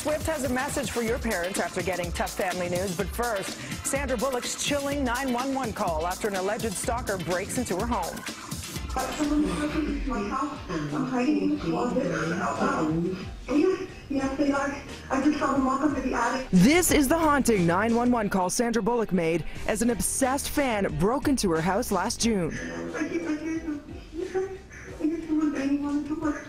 Swift has a message for your parents after getting tough family news. But first, Sandra Bullocks' chilling 911 call after an alleged stalker breaks into her home. Someone broke into my house. I'm hiding in the closet. Yes, they are. I just saw them walk up to the attic. This is the haunting 911 call Sandra Bullock made as an obsessed fan broke into her house last June. I hear someone banging on the door.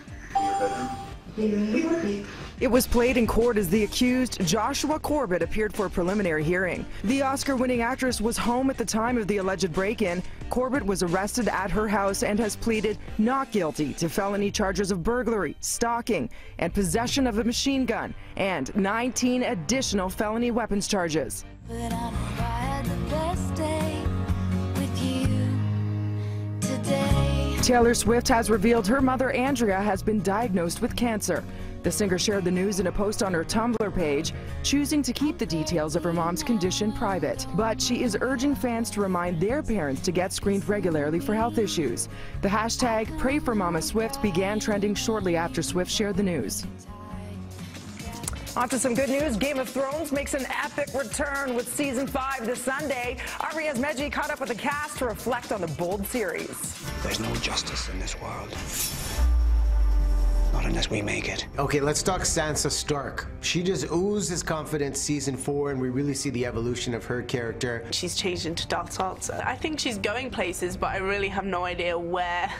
It was played in court as the accused, Joshua Corbett, appeared for a preliminary hearing. The Oscar-winning actress was home at the time of the alleged break-in. Corbett was arrested at her house and has pleaded not guilty to felony charges of burglary, stalking, and possession of a machine gun, and 19 additional felony weapons charges. But I know I had the best day with you today. Taylor Swift has revealed her mother, Andrea, has been diagnosed with cancer. The singer shared the news in a post on her Tumblr page, choosing to keep the details of her mom's condition private. But she is urging fans to remind their parents to get screened regularly for health issues. The hashtag #PrayForMamaSwift began trending shortly after Swift shared the news. On to some good news. Game of Thrones makes an epic return with Season 5 this Sunday. Aria's Meji caught up with the cast to reflect on the bold series. There's no justice in this world. Not unless we make it. Okay, let's talk Sansa Stark. She just oozes confidence Season 4, and we really see the evolution of her character. She's changed into Dark Sansa. I think she's going places, but I really have no idea where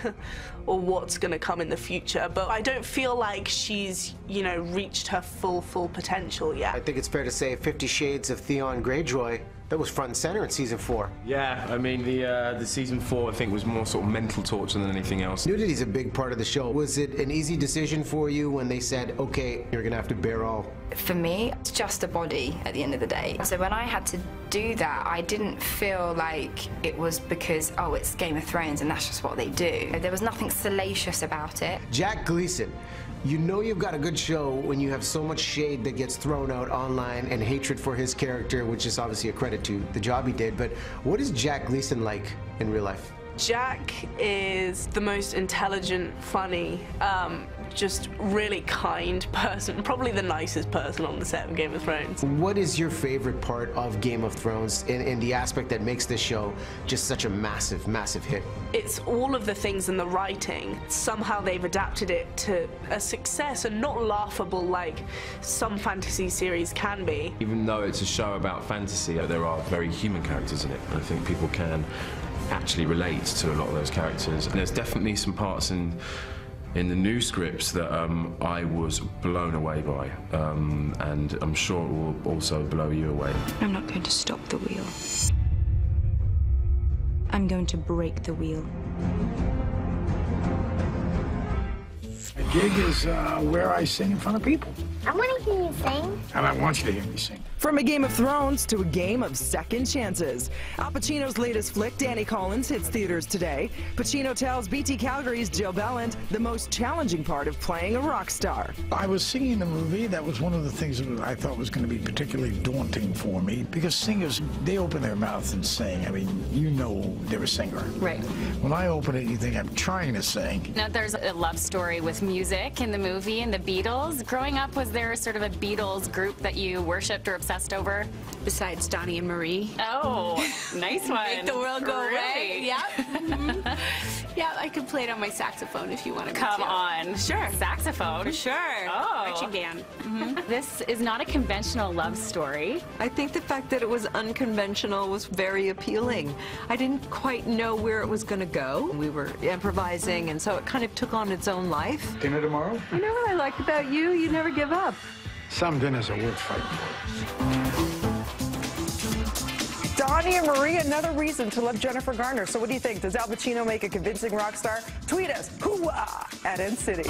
or what's going to come in the future. But I don't feel like she's, reached her full potential yet. I think it's fair to say 50 Shades of Theon Greyjoy, that was front and center in Season 4. Yeah, I mean, the Season 4, I think, was more sort of mental torture than anything else. Nudity's a big part of the show. Was it an easy decision for you when they said, okay, you're gonna have to bear all? For me, it's just a body at the end of the day. So when I had to do that, I didn't feel like it was because, oh, it's Game of Thrones and that's just what they do. There was nothing salacious about it. Jack Gleeson. You know you've got a good show when you have so much shade that gets thrown out online and hatred for his character, which is obviously a credit to the job he did. But what is Jack Gleeson like in real life? Jack is the most intelligent, funny, just really kind person, probably the nicest person on the set of Game of Thrones. What is your favorite part of Game of Thrones in the aspect that makes this show just such a massive hit? It's all of the things in the writing. Somehow they've adapted it to a success and not laughable like some fantasy series can be. Even though it's a show about fantasy, there are very human characters in it. I think people can actually relate to a lot of those characters. And there's definitely some parts in the new scripts that I was blown away by, and I'm sure it will also blow you away. I'm not going to stop the wheel. I'm going to break the wheel. A gig is where I sing in front of people. I want to hear you sing. And I want you to hear me sing. From a Game of Thrones to a game of second chances. Al Pacino's latest flick, Danny Collins, hits theaters today. Pacino tells BT Calgary's Jill Belland the most challenging part of playing a rock star. I was singing in a movie. That was one of the things that I thought was going to be particularly daunting for me, because singers, they open their mouth and sing. I mean, they're a singer. Right. When I open it, you think I'm trying to sing. Now, there's a love story with music in the movie and the Beatles. Growing up, was there sort of a Beatles group that you worshipped or obsessed over? Besides Donnie and Marie. Oh, nice one. Make the world go away. Really? Yeah. Yeah, I could play it on my saxophone if you want to. Come on. Sure. Saxophone? For sure. Oh. Marching band. This is not a conventional love story. I think the fact that it was unconventional was very appealing. I didn't quite know where it was going to go. We were improvising, and so it kind of took on its own life. Dinner tomorrow? You know what I like about you? You never give up. Some dinners are worth fighting for. Donnie and Marie, another reason to love Jennifer Garner. So what do you think? Does Al Pacino make a convincing rock star? Tweet us, hoo-ah, at NCity.